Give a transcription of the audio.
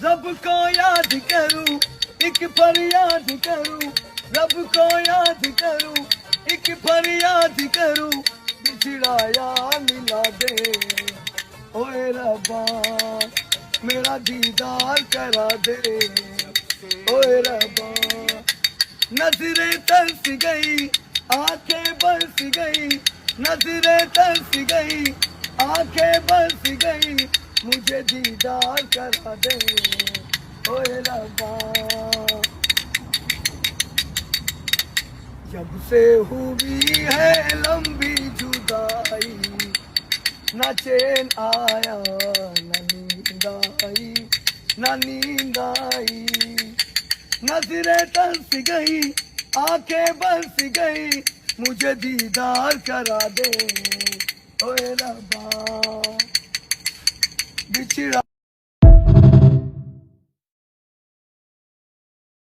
रब को याद करूं, एक फरियाद करूं, रब को याद करूं, एक फरियाद करूं, बिछड़ा यार मिला दे। ओए रब्बा मेरा दीदार करा दे। ओए रब्बा नजरें तरस गई, आंखें बरस गई, नजरें तरस गई, आंखें बरस गई, मुझे दीदार करा दे। ओए रब्बा जब से हुई है लंबी जुदाई, न चैन आया न नींद आई, न नींद आई, नजरें तरस गई, आंखें बरस गई, मुझे दीदार करा दे। ओए रब्बा